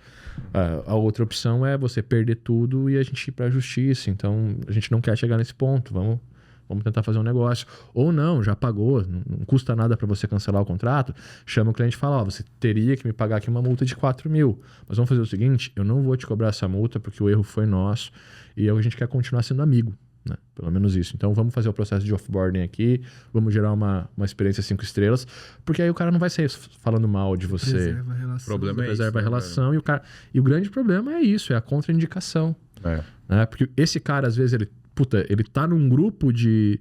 A outra opção é você perder tudo e a gente ir para a justiça. Então, a gente não quer chegar nesse ponto. Vamos tentar fazer um negócio. Ou não, já pagou, não custa nada para você cancelar o contrato. Chama o cliente e fala, ó, você teria que me pagar aqui uma multa de 4.000. Mas vamos fazer o seguinte, eu não vou te cobrar essa multa porque o erro foi nosso e a gente quer continuar sendo amigo. Né? Pelo menos isso. Então vamos fazer o processo de offboarding aqui, vamos gerar uma experiência 5 estrelas, porque aí o cara não vai sair falando mal de você. Preserva a relação. O problema preserva a relação e o grande problema é isso, é a contraindicação. Né? Porque esse cara, às vezes, ele tá num grupo de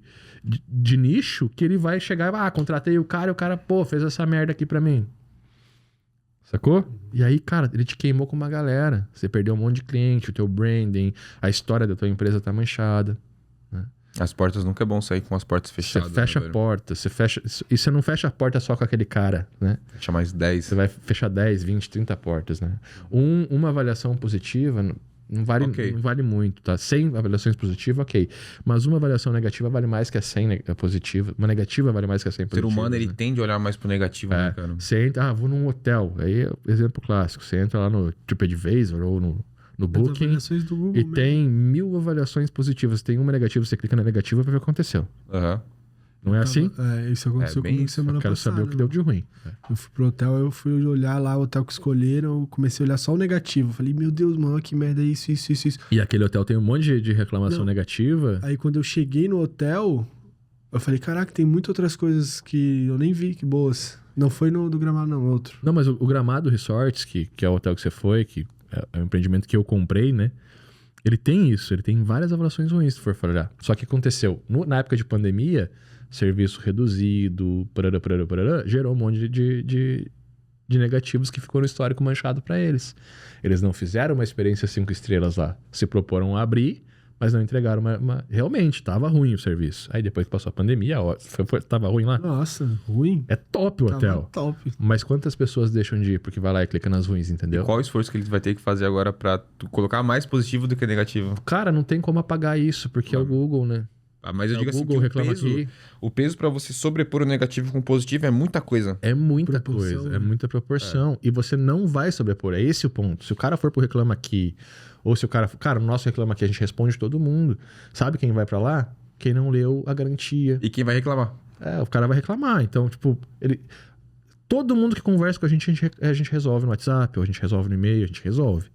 nicho que ele vai chegar e contratei o cara, pô, fez essa merda aqui pra mim. Sacou? E aí, cara, ele te queimou com uma galera. Você perdeu um monte de cliente, o teu branding, a história da tua empresa tá manchada. Né? As portas nunca é bom sair com as portas fechadas. Você fecha a porta, e você não fecha a porta só com aquele cara, né? Fecha mais 10. Você vai fechar 10, 20, 30 portas, né? Uma avaliação positiva não vale muito, tá? 100 avaliações positivas, ok. Mas uma avaliação negativa vale mais que a 100 positiva. Uma negativa vale mais que a 100 positiva. O ser humano, ele tende a olhar mais pro negativo, né, cara? Você entra, vou num hotel. Aí é exemplo clássico. Você entra lá no TripAdvisor ou no Booking do Google e tem 1.000 avaliações positivas. Tem uma negativa, você clica na negativa pra ver o que aconteceu. Não é assim? Isso aconteceu comigo semana passada. Eu quero saber o que deu de ruim. Eu fui pro hotel, eu fui olhar lá o hotel que escolheram, eu comecei a olhar só o negativo. Falei, meu Deus, mano, que merda é isso. E aquele hotel tem um monte de reclamação negativa. Aí quando eu cheguei no hotel, eu falei, caraca, tem muitas outras coisas que eu nem vi, que boas. Não foi no do Gramado, não, outro. Não, mas o Gramado Resorts, que é o hotel que você foi, que é um empreendimento que eu comprei, né? Ele tem isso, ele tem várias avaliações ruins, se for olhar. Só que aconteceu, na época de pandemia, serviço reduzido, gerou um monte de negativos que ficou no histórico manchado para eles. Eles não fizeram uma experiência 5 estrelas lá. Se proporam a abrir, mas não entregaram Realmente, estava ruim o serviço. Aí depois que passou a pandemia, tava ruim lá. Nossa, ruim? É top o hotel. Top. Mas quantas pessoas deixam de ir porque vai lá e clica nas ruins, entendeu? E qual o esforço que ele vai ter que fazer agora pra colocar mais positivo do que negativo? Cara, não tem como apagar isso, porque é o Google, né? Mas eu O digo assim, Google que reclama aqui. o peso pra você sobrepor o negativo com o positivo é muita coisa. É muita Proporção, coisa, né? é muita proporção. E você não vai sobrepor, é esse o ponto. Se o cara for pro Reclama Aqui, ou se o cara... Cara, no nosso Reclama Aqui a gente responde todo mundo. Sabe quem vai pra lá? Quem não leu a garantia. E quem vai reclamar? O cara vai reclamar. Então, tipo, todo mundo que conversa com a gente resolve no WhatsApp, ou a gente resolve no e-mail, a gente resolve.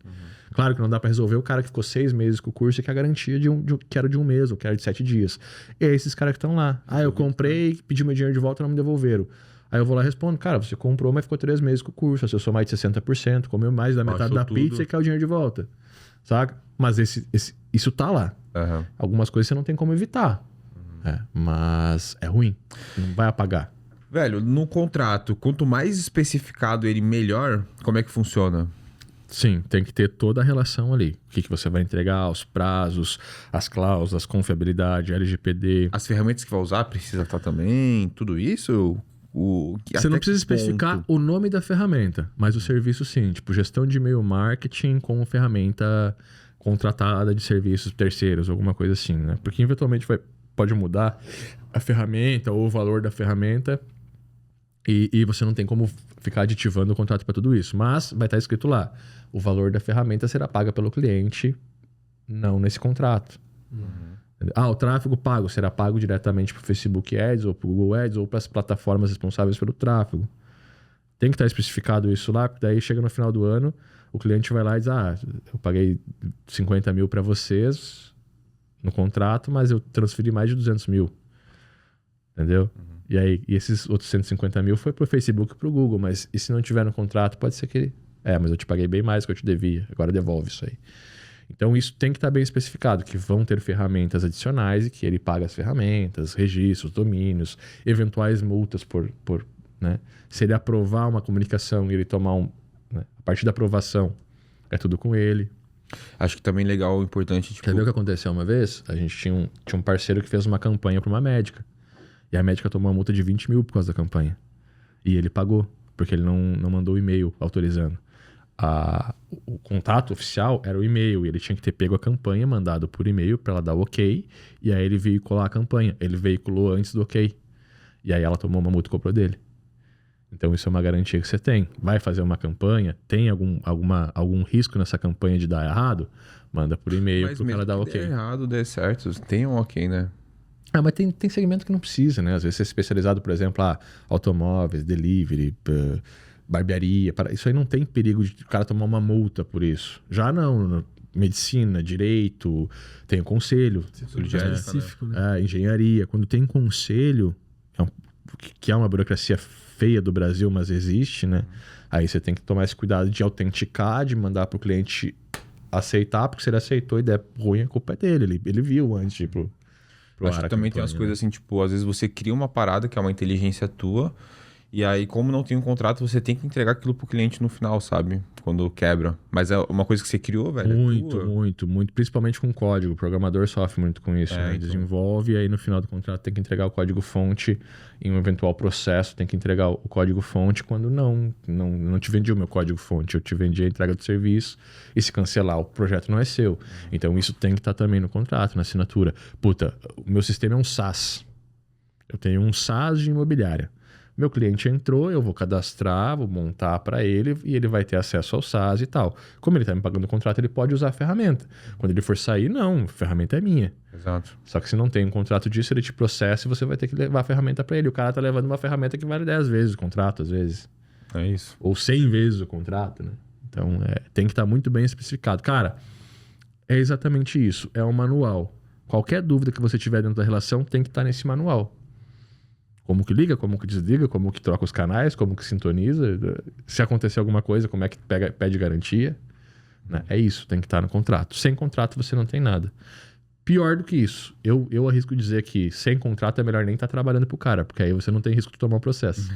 Claro que não dá pra resolver o cara que ficou 6 meses com o curso e que a garantia que era de 1 mês, ou que era de 7 dias. E é esses caras que estão lá. Eu comprei, pedi meu dinheiro de volta e não me devolveram. Aí eu vou lá e respondo, cara, você comprou, mas ficou 3 meses com o curso, acessou mais de 60%, comeu mais da metade da tudo. pizza e quer o dinheiro de volta. Saca? Mas isso tá lá. Aham. Algumas coisas você não tem como evitar. Mas é ruim. Não vai apagar. Velho, no contrato, quanto mais especificado ele, melhor. Como é que funciona? Sim, tem que ter toda a relação ali. O que você vai entregar, os prazos, as cláusulas, confiabilidade, LGPD. As ferramentas que vai usar precisa estar também, tudo isso? Você não precisa especificar o nome da ferramenta, mas o serviço sim. Tipo, gestão de e-mail marketing com ferramenta contratada de serviços terceiros, alguma coisa assim, né? Porque eventualmente pode mudar a ferramenta ou o valor da ferramenta e você não tem como ficar aditivando o contrato para tudo isso. Mas vai estar escrito lá, o valor da ferramenta será paga pelo cliente, não nesse contrato. O tráfego pago será pago diretamente para o Facebook Ads ou para o Google Ads ou para as plataformas responsáveis pelo tráfego. Tem que estar especificado isso lá, porque daí chega no final do ano, o cliente vai lá e diz, eu paguei 50 mil para vocês no contrato, mas eu transferi mais de 200 mil. Entendeu? E aí, esses outros 150 mil foi pro Facebook e pro Google, mas e se não tiver no contrato, pode ser que ele... mas eu te paguei bem mais do que eu te devia, agora devolve isso aí. Então isso tem que estar bem especificado, que vão ter ferramentas adicionais e que ele paga as ferramentas, registros, domínios, eventuais multas né? Se ele aprovar uma comunicação e ele tomar né? A partir da aprovação, é tudo com ele. Acho que também legal, importante, tipo... Quer ver o que aconteceu uma vez? A gente tinha um parceiro que fez uma campanha para uma médica. E a médica tomou uma multa de 20 mil por causa da campanha. E ele pagou, porque ele não mandou o e-mail autorizando. O contato oficial era o e-mail, e ele tinha que ter pego a campanha, mandado por e-mail para ela dar o ok, e aí ele veicular a campanha. Ele veiculou antes do ok. E aí ela tomou uma multa e cobrou dele. Então isso é uma garantia que você tem. Vai fazer uma campanha, tem algum risco nessa campanha de dar errado? Manda por e-mail pro cara dar ok. Mas errado, der certo, tem um ok, né? Mas tem segmento que não precisa, né? Às vezes você é especializado, por exemplo, automóveis, delivery, barbearia. Isso aí não tem perigo de o cara tomar uma multa por isso. Já não, medicina, direito, tem o conselho. Específico, né? Engenharia. Quando tem conselho, que é uma burocracia feia do Brasil, mas existe, né? Aí você tem que tomar esse cuidado de autenticar, de mandar pro cliente aceitar, porque se ele aceitou e der ruim, a culpa é dele. Ele viu antes de ir pro Acho que também tem umas coisas assim, tipo, às vezes você cria uma parada que é uma inteligência tua, e aí, como não tem um contrato, você tem que entregar aquilo pro cliente no final, sabe? Quando quebra. Mas é uma coisa que você criou, velho. Muito. Principalmente com código. O programador sofre muito com isso, né? Então. Desenvolve e aí no final do contrato tem que entregar o código-fonte. Em um eventual processo, tem que entregar o código-fonte quando não te vendi o meu código-fonte. Eu te vendi a entrega do serviço. E se cancelar, o projeto não é seu. Então isso tem que estar também no contrato, na assinatura. Puta, o meu sistema é um SaaS. Eu tenho um SaaS de imobiliária. Meu cliente entrou, eu vou cadastrar, vou montar para ele e ele vai ter acesso ao SaaS e tal. Como ele está me pagando o contrato, ele pode usar a ferramenta. Quando ele for sair, não, a ferramenta é minha. Exato. Só que se não tem um contrato disso, ele te processa e você vai ter que levar a ferramenta para ele. O cara tá levando uma ferramenta que vale 10 vezes o contrato, às vezes. É isso. Ou 100 vezes o contrato, né? Então, tem que estar muito bem especificado. Cara, é exatamente isso. É um manual. Qualquer dúvida que você tiver dentro da relação tem que estar nesse manual. Como que liga, como que desliga, como que troca os canais, como que sintoniza. Se acontecer alguma coisa, como é que pede garantia. Né? É isso, tem que estar no contrato. Sem contrato você não tem nada. Pior do que isso, eu arrisco dizer que sem contrato é melhor nem estar trabalhando pro cara, porque aí você não tem risco de tomar um processo.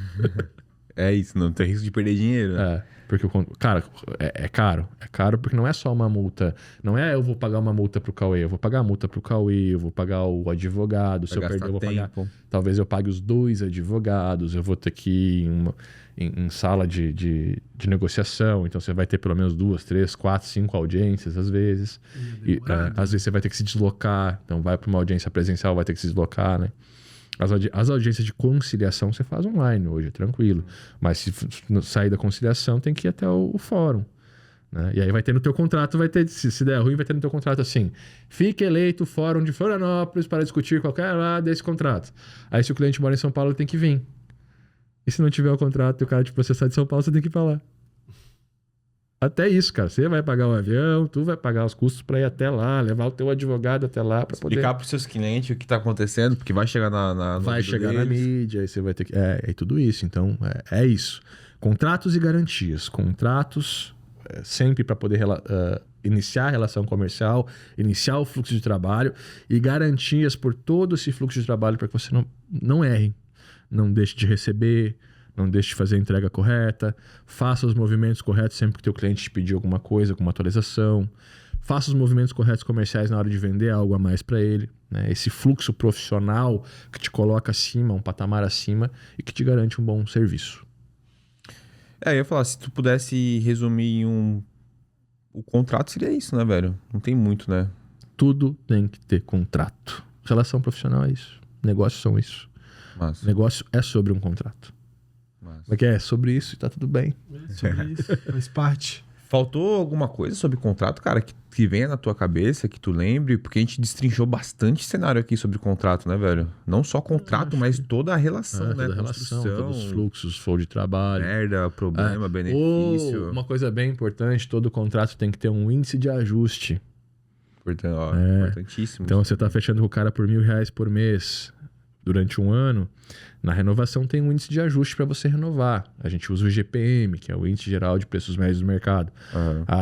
É isso, não tem risco de perder dinheiro. Né? Porque, cara, é caro. É caro porque não é só uma multa. Não é eu vou pagar uma multa pro Cauê. Eu vou pagar a multa pro Cauê, eu vou pagar o advogado. Se eu perder, eu vou pagar. Talvez eu pague os 2 advogados. Eu vou ter que ir em sala de negociação. Então você vai ter pelo menos 2, 3, 4, 5 audiências às vezes. E às vezes você vai ter que se deslocar. Então vai para uma audiência presencial, vai ter que se deslocar, né? As audiências de conciliação você faz online hoje, é tranquilo. Mas se sair da conciliação, tem que ir até o fórum. Né? E aí vai ter no teu contrato, vai ter, se der ruim, vai ter no teu contrato assim: fique eleito o Fórum de Florianópolis para discutir qualquer lado desse contrato. Aí se o cliente mora em São Paulo, ele tem que vir. E se não tiver o contrato e o cara te processar de São Paulo, você tem que ir para lá. Até isso, cara. Você vai pagar o avião, tu vai pagar os custos para ir até lá, levar o teu advogado até lá para poder... Explicar para os seus clientes o que está acontecendo, porque vai chegar vai chegar na mídia, aí você vai ter que... É tudo isso. Então, é isso. Contratos e garantias. Contratos sempre para poder iniciar a relação comercial, iniciar o fluxo de trabalho e garantias por todo esse fluxo de trabalho para que você não erre. Não deixe de receber... Não deixe de fazer a entrega correta. Faça os movimentos corretos sempre que o teu cliente te pedir alguma coisa, com uma atualização. Faça os movimentos corretos comerciais na hora de vender algo a mais para ele. Né? Esse fluxo profissional que te coloca acima, um patamar acima e que te garante um bom serviço. Eu ia falar, se tu pudesse resumir em o contrato seria isso, né, velho? Não tem muito, né? Tudo tem que ter contrato. Relação profissional é isso. Negócios são isso. Massa. Negócio é sobre um contrato. Mas é sobre isso e tá tudo bem. É sobre isso, faz parte. Faltou alguma coisa sobre contrato, cara, que venha na tua cabeça, que tu lembre? Porque a gente destrinchou bastante cenário aqui sobre contrato, né, velho? Não só contrato, mas toda a relação, né? Toda a relação, todos os fluxos, flow de trabalrio. Merda, problema, benefício. Uma coisa bem importante, todo contrato tem que ter um índice de ajuste. Importantíssimo. Então você tá fechando com o cara por R$1.000 por mês durante um ano. Na renovação tem um índice de ajuste para você renovar. A gente usa o IGPM, que é o Índice Geral de Preços Médios do Mercado.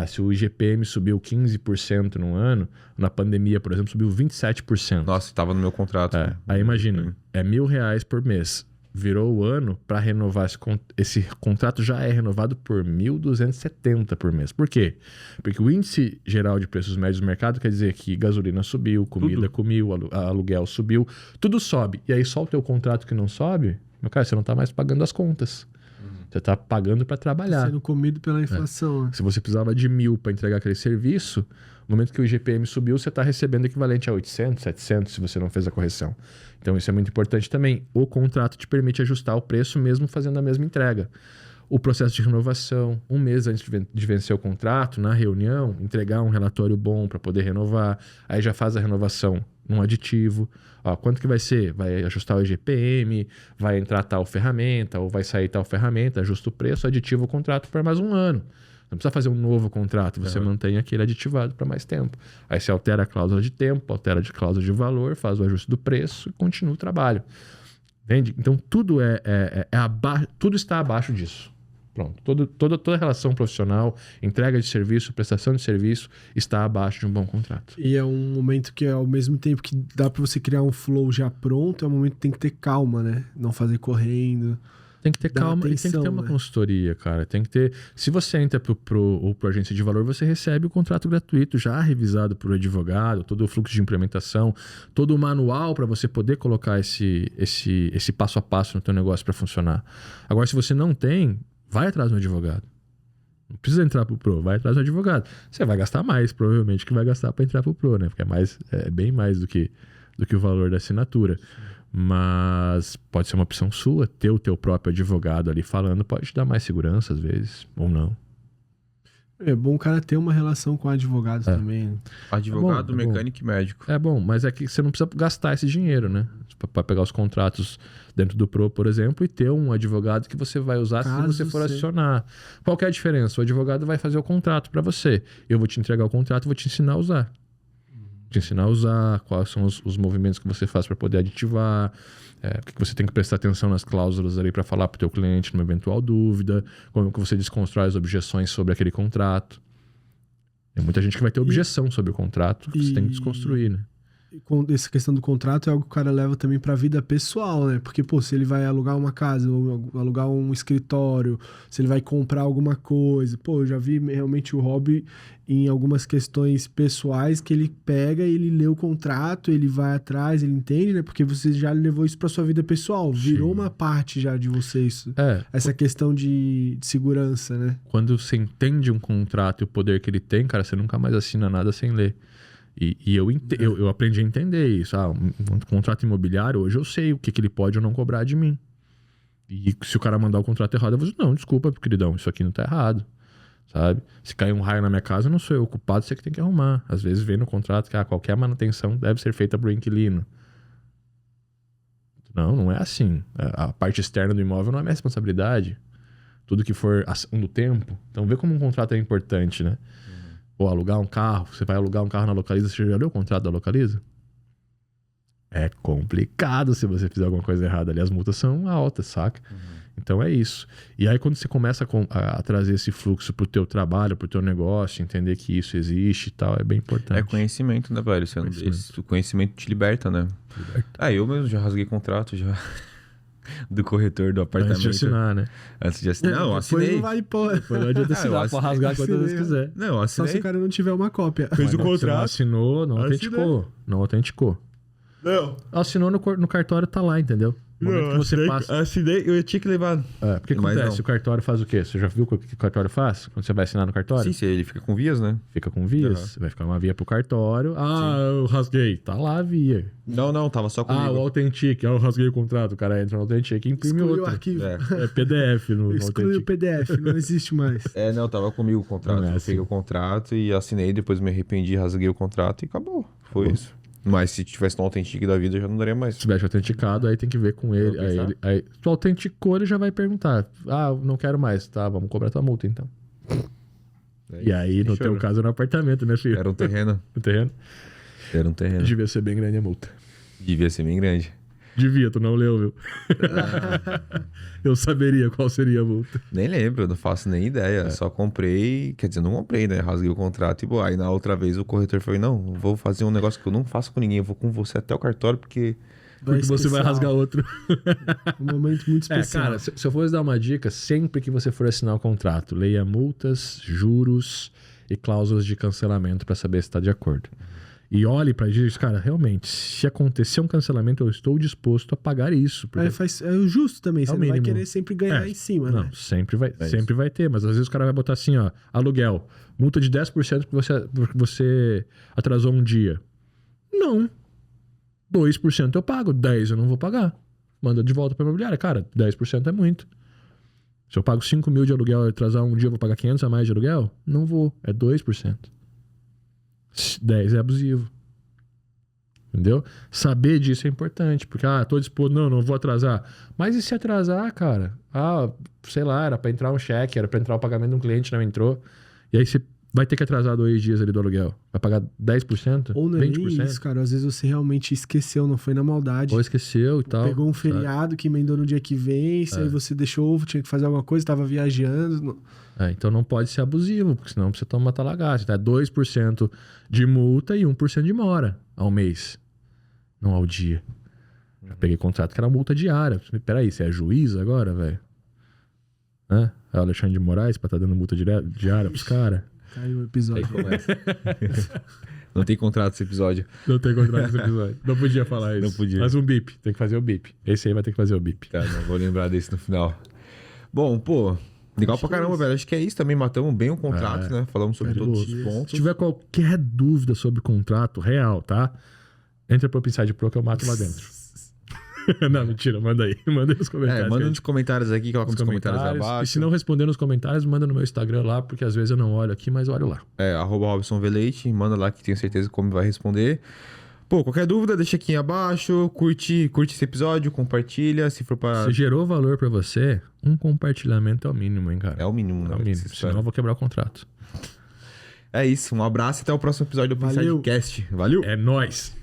Se o IGPM subiu 15% no ano, na pandemia, por exemplo, subiu 27%. Nossa, estava no meu contrato. Aí imagina, é R$1.000 por mês. Virou o ano, para renovar esse contrato já é renovado por 1.270 por mês. Por quê? Porque o Índice Geral de Preços Médios do Mercado quer dizer que gasolina subiu, comida subiu, aluguel subiu, tudo sobe. E aí só o teu contrato que não sobe, meu cara, você não está mais pagando as contas. Você está pagando para trabalhar. Tá sendo comido pela inflação. Se você precisava de 1.000 para entregar aquele serviço, no momento que o IGPM subiu, você está recebendo equivalente a 800, 700, se você não fez a correção. Então isso é muito importante também. O contrato te permite ajustar o preço mesmo fazendo a mesma entrega. O processo de renovação, um mês antes de vencer o contrato, na reunião, entregar um relatório bom para poder renovar. Aí já faz a renovação num aditivo. Quanto que vai ser? Vai ajustar o IGPM, vai entrar tal ferramenta ou vai sair tal ferramenta, ajusta o preço, aditiva o contrato por mais um ano. Não precisa fazer um novo contrato, você mantém aquele aditivado para mais tempo. Aí você altera a cláusula de tempo, altera a cláusula de valor, faz o ajuste do preço e continua o trabalho. Entende? Então tudo tudo está abaixo disso. Pronto. Toda relação profissional, entrega de serviço, prestação de serviço está abaixo de um bom contrato. E é um momento que, ao mesmo tempo que dá para você criar um flow já pronto, é um momento que tem que ter calma, né? Não fazer correndo. Tem que ter calma e tem que ter uma consultoria, cara. Tem que ter... Se você entra pro agência de valor, você recebe o contrato gratuito, já revisado por advogado, todo o fluxo de implementação, todo o manual para você poder colocar esse passo a passo no teu negócio para funcionar. Agora, se você não tem, vai atrás do advogado. Não precisa entrar pro Pro, vai atrás do advogado. Você vai gastar mais, provavelmente, que vai gastar para entrar pro Pro, né? Porque é bem mais do que o valor da assinatura. Mas pode ser uma opção sua, ter o teu próprio advogado ali falando, pode te dar mais segurança às vezes, ou não. É bom o cara ter uma relação com o advogado também. Né? Advogado, mecânico e médico. É bom, mas é que você não precisa gastar esse dinheiro, né? Para pegar os contratos dentro do Pro, por exemplo, e ter um advogado que você vai usar se você for acionar. Qual que é a diferença? O advogado vai fazer o contrato para você. Eu vou te entregar o contrato, vou te ensinar a usar. Te ensinar a usar, quais são os movimentos que você faz para poder aditivar, o que você tem que prestar atenção nas cláusulas ali para falar para o teu cliente numa eventual dúvida, como que você desconstrói as objeções sobre aquele contrato. Tem muita gente que vai ter objeção sobre o contrato, que você tem que desconstruir, né? essa questão do contrato é algo que o cara leva também pra vida pessoal, né? Porque, pô, se ele vai alugar uma casa, ou alugar um escritório, se ele vai comprar alguma coisa, pô, eu já vi realmente o Rob em algumas questões pessoais que ele pega, ele lê o contrato, ele vai atrás, ele entende, né? Porque você já levou isso pra sua vida pessoal, virou uma parte já de você isso. Essa questão de segurança, né? Quando você entende um contrato e o poder que ele tem, cara, você nunca mais assina nada sem ler. E eu aprendi a entender isso. Um contrato imobiliário, hoje eu sei o que ele pode ou não cobrar de mim. E se o cara mandar o contrato errado, eu vou dizer, não, desculpa, queridão, isso aqui não tá errado. Sabe? Se cair um raio na minha casa, eu não sou eu o culpado, você que tem que arrumar. Às vezes vem no contrato que qualquer manutenção deve ser feita pro inquilino. Não é assim. A parte externa do imóvel não é minha responsabilidade. Tudo que for ação do tempo. Então vê como um contrato é importante, né? Ou alugar um carro, você vai alugar um carro na Localiza, você já leu o contrato da Localiza? É complicado se você fizer alguma coisa errada ali. As multas são altas, saca? Então é isso. E aí quando você começa a trazer esse fluxo pro teu trabalho, pro teu negócio, entender que isso existe e tal, é bem importante. É conhecimento, né, velho? O conhecimento te liberta, né? Eu mesmo já rasguei contrato, já... do corretor do apartamento. Antes de assinar, né? Antes de assinar. Não, eu assinei. Depois não vale porra. Depois não adianta assinar, pode rasgar quantas vezes quiser. Não, eu assinei. Só se o cara não tiver uma cópia. Fez o Não, você contrato. não assinou, não autenticou. Não autenticou. Não. Assinou no cartório, tá lá, entendeu? No momento que você passa... Assinei, eu tinha que levar. Porque Mas acontece, não. o cartório faz o quê? Você já viu o que o cartório faz? Quando você vai assinar no cartório? Sim, ele fica com vias, né? Fica com vias. Vai ficar uma via pro cartório. Eu rasguei. Tá lá a via. Não, tava só comigo. O Authentic. Eu rasguei o contrato. O cara entra no Authentic e imprime Exclui outro. o arquivo. É PDF no Exclui o Authentic. PDF, não existe mais. Não, tava comigo o contrato. Não é Eu assim. peguei o contrato e assinei, depois me arrependi, rasguei o contrato e acabou. Foi isso. Mas se tivesse no Authentic da vida, eu já não daria mais. Se tivesse autenticado, aí tem que ver com ele. Aí tu autenticou, ele já vai perguntar. Não quero mais. Tá, vamos cobrar tua multa então. E aí, no teu caso, era um apartamento, né, filho? Era um terreno. No terreno? Era um terreno. Devia ser bem grande a multa. Devia ser bem grande. Devia, tu não leu, viu? Eu saberia qual seria a multa. Nem lembro, não faço nem ideia. Só comprei, quer dizer, não comprei, né? Rasguei o contrato e aí na outra vez o corretor falou, não, vou fazer um negócio que eu não faço com ninguém, eu vou com você até o cartório porque você vai rasgar outro. Um momento muito especial. Cara, se eu fosse dar uma dica, sempre que você for assinar o contrato, leia multas, juros e cláusulas de cancelamento para saber se está de acordo. E olhe para isso, cara, realmente, se acontecer um cancelamento, eu estou disposto a pagar isso. Porque É o justo também, você não vai mínimo. querer sempre ganhar em cima, não, né? sempre vai ter, mas às vezes o cara vai botar assim, aluguel, multa de 10% porque você atrasou um dia. Não. 2% eu pago, 10% eu não vou pagar. Manda de volta pra imobiliária. Cara, 10% é muito. Se eu pago 5 mil de aluguel e atrasar um dia, eu vou pagar 500 a mais de aluguel? Não vou, é 2%. 10% é abusivo. Entendeu? Saber disso é importante, porque, tô disposto, não vou atrasar. Mas e se atrasar, cara? Sei lá, era pra entrar um cheque, era pra entrar o pagamento de um cliente, não entrou. E aí você vai ter que atrasar 2 dias ali do aluguel. Vai pagar 10%? Ou não é 20%? nem isso, cara. Às vezes você realmente esqueceu, não foi na maldade. Ou esqueceu e tal. Pegou um feriado que emendou no dia que vem, aí você deixou, tinha que fazer alguma coisa, tava viajando. Então não pode ser abusivo, porque senão você toma uma talagasta. Tá? 2% de multa e 1% de mora ao mês. Não ao dia. Já peguei contrato que era multa diária. Peraí, você é juiz agora, velho? É o Alexandre de Moraes pra tá dando multa diária pros caras? Caiu o episódio. Aí começa. Não tem contrato esse episódio. Não tem contrato nesse episódio. Não podia falar isso. Não podia. Mas um bip. Tem que fazer o bip. Esse aí vai ter que fazer o bip. Tá, não vou lembrar desse no final. Bom, pô, legal pra caramba, velho. Acho que é isso também. Matamos bem o contrato, né? Falamos sobre todos os pontos. Se tiver qualquer dúvida sobre contrato real, tá? Entra pro Upside Pro que eu mato lá dentro. Não, mentira. Manda aí. Manda aí nos comentários. Manda nos comentários aqui, coloca nos comentários abaixo. E se não responder nos comentários, manda no meu Instagram lá, porque às vezes eu não olho aqui, mas olho lá. @RobsonVeleite. Manda lá que tenho certeza como vai responder. Pô, qualquer dúvida, deixa aqui abaixo. Curte esse episódio, compartilha. Se for pra... Se gerou valor pra você, um compartilhamento é o mínimo, hein, cara? É o mínimo, né? É o mínimo. Senão eu vou quebrar o contrato. É isso. Um abraço e até o próximo episódio do Valeu. Podcast. Valeu! É nóis!